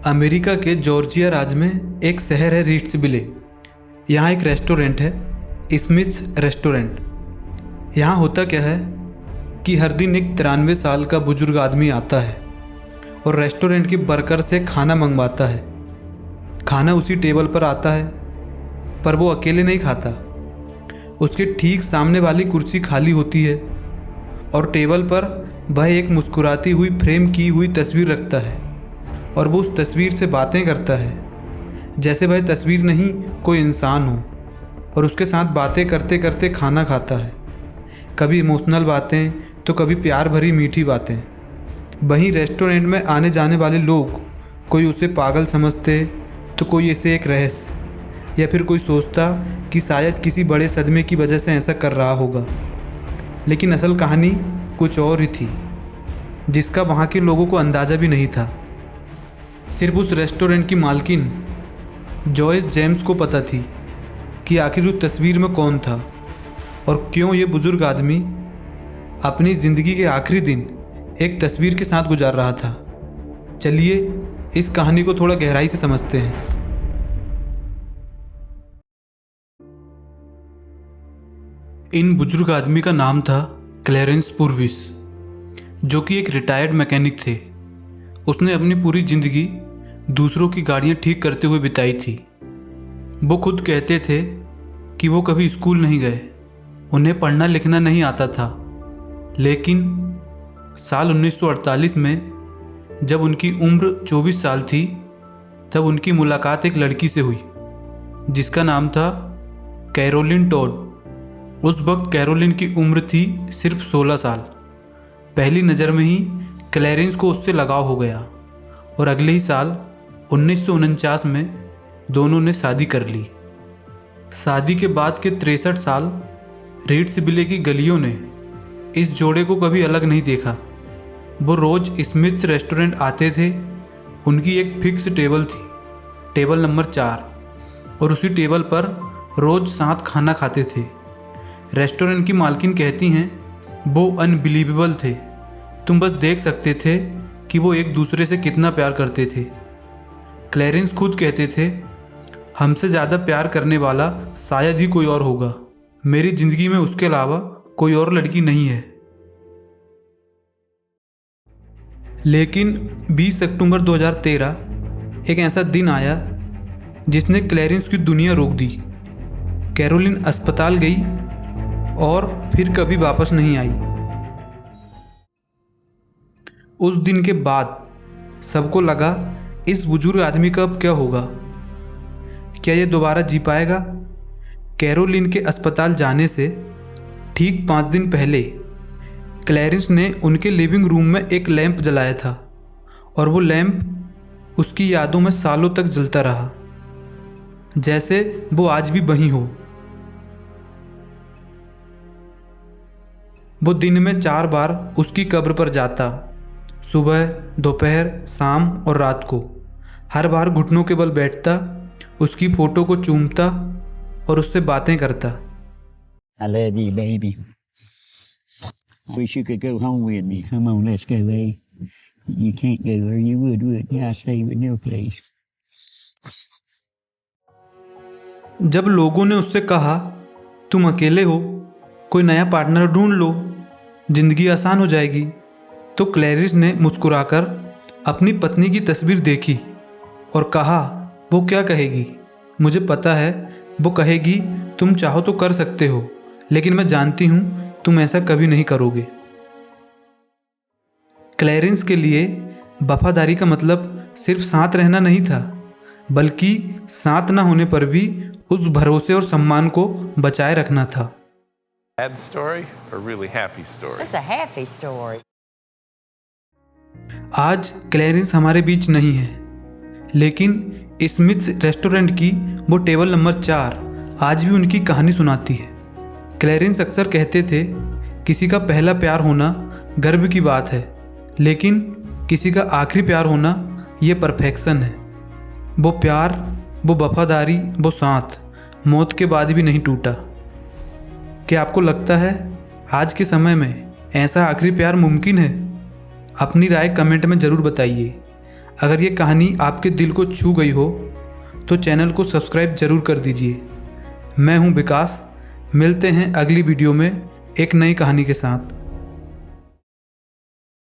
America के Georgia राज्य में एक शहर है रीड्सविले। यहाँ एक रेस्टोरेंट है, स्मिथ्स रेस्टोरेंट। यहाँ होता क्या है कि हर दिन एक 93 साल का बुजुर्ग आदमी आता है और रेस्टोरेंट के वर्कर से खाना मंगवाता है। खाना उसी टेबल पर आता है, पर वो अकेले नहीं खाता। उसके ठीक सामने वाली कुर्सी खाली होती है और टेबल पर वह एक मुस्कुराती हुई फ्रेम की हुई तस्वीर रखता है और वो उस तस्वीर से बातें करता है जैसे वह तस्वीर नहीं कोई इंसान हो, और उसके साथ बातें करते करते खाना खाता है। कभी इमोशनल बातें तो कभी प्यार भरी मीठी बातें। वहीं रेस्टोरेंट में आने जाने वाले लोग कोई उसे पागल समझते तो कोई इसे एक रहस्य, या फिर कोई सोचता कि शायद किसी बड़े सदमे की वजह से ऐसा कर रहा होगा। लेकिन असल कहानी कुछ और ही थी, जिसका वहाँ के लोगों को अंदाज़ा भी नहीं था। सिर्फ उस रेस्टोरेंट की मालकिन जॉयस जेम्स को पता थी कि आखिर उस तस्वीर में कौन था और क्यों ये बुज़ुर्ग आदमी अपनी ज़िंदगी के आखिरी दिन एक तस्वीर के साथ गुजार रहा था। चलिए इस कहानी को थोड़ा गहराई से समझते हैं। इन बुजुर्ग आदमी का नाम था क्लैरेंस पुर्विस, जो कि एक रिटायर्ड मैकेनिक थे। उसने अपनी पूरी ज़िंदगी दूसरों की गाड़ियाँ ठीक करते हुए बिताई थी। वो खुद कहते थे कि वो कभी स्कूल नहीं गए, उन्हें पढ़ना लिखना नहीं आता था। लेकिन साल 1948 में जब उनकी उम्र 24 साल थी, तब उनकी मुलाकात एक लड़की से हुई जिसका नाम था कैरोलिन टॉड। उस वक्त कैरोलिन की उम्र थी सिर्फ 16 साल। पहली नज़र में ही क्लैरेंस को उससे लगाव हो गया और अगले ही साल 1949 में दोनों ने शादी कर ली। शादी के बाद के 63 साल रीड्सविले की गलियों ने इस जोड़े को कभी अलग नहीं देखा। वो रोज़ स्मिथ्स रेस्टोरेंट आते थे। उनकी एक फिक्स टेबल थी, टेबल नंबर 4, और उसी टेबल पर रोज़ साथ खाना खाते थे। रेस्टोरेंट की मालकिन कहती हैं वो अनबिलीवेबल थे। तुम बस देख सकते थे कि वो एक दूसरे से कितना प्यार करते थे। क्लैरेंस खुद कहते थे, हमसे ज़्यादा प्यार करने वाला शायद ही कोई और होगा। मेरी ज़िंदगी में उसके अलावा कोई और लड़की नहीं है। लेकिन 20 अक्टूबर 2013 एक ऐसा दिन आया जिसने क्लैरेंस की दुनिया रोक दी। कैरोलिन अस्पताल गई और फिर कभी वापस नहीं आई। उस दिन के बाद सबको लगा इस बुजुर्ग आदमी का अब क्या होगा, क्या ये दोबारा जी पाएगा। कैरोलिन के अस्पताल जाने से ठीक 5 दिन पहले क्लैरेंस ने उनके लिविंग रूम में एक लैंप जलाया था और वो लैंप उसकी यादों में सालों तक जलता रहा, जैसे वो आज भी वहीं हो। वो दिन में 4 बार उसकी कब्र पर जाता, सुबह, दोपहर, शाम और रात को। हर बार घुटनों के बल बैठता, उसकी फ़ोटो को चूमता और उससे बातें करता। I love you, baby. Wish you could go home with me. Come on, let's go, babe. You can't go where you would you? I stay with your place. जब लोगों ने उससे कहा तुम अकेले हो, कोई नया पार्टनर ढूंढ लो, जिंदगी आसान हो जाएगी, तो क्लैरिस ने मुस्कुराकर अपनी पत्नी की तस्वीर देखी और कहा वो क्या कहेगी। मुझे पता है वो कहेगी तुम चाहो तो कर सकते हो, लेकिन मैं जानती हूँ तुम ऐसा कभी नहीं करोगे। क्लैरेंस के लिए वफादारी का मतलब सिर्फ साथ रहना नहीं था, बल्कि साथ ना होने पर भी उस भरोसे और सम्मान को बचाए रखना था। Sad story or really happy story? It's a happy story. आज क्लैरेंस हमारे बीच नहीं है, लेकिन स्मिथ्स रेस्टोरेंट की वो टेबल नंबर 4 आज भी उनकी कहानी सुनाती है। क्लैरेंस अक्सर कहते थे किसी का पहला प्यार होना गर्व की बात है, लेकिन किसी का आखिरी प्यार होना ये परफेक्शन है। वो प्यार, वो वफादारी, वो साथ मौत के बाद भी नहीं टूटा। क्या आपको लगता है आज के समय में ऐसा आखिरी प्यार मुमकिन है? अपनी राय कमेंट में ज़रूर बताइए। अगर ये कहानी आपके दिल को छू गई हो तो चैनल को सब्सक्राइब ज़रूर कर दीजिए। मैं हूँ विकास, मिलते हैं अगली वीडियो में एक नई कहानी के साथ।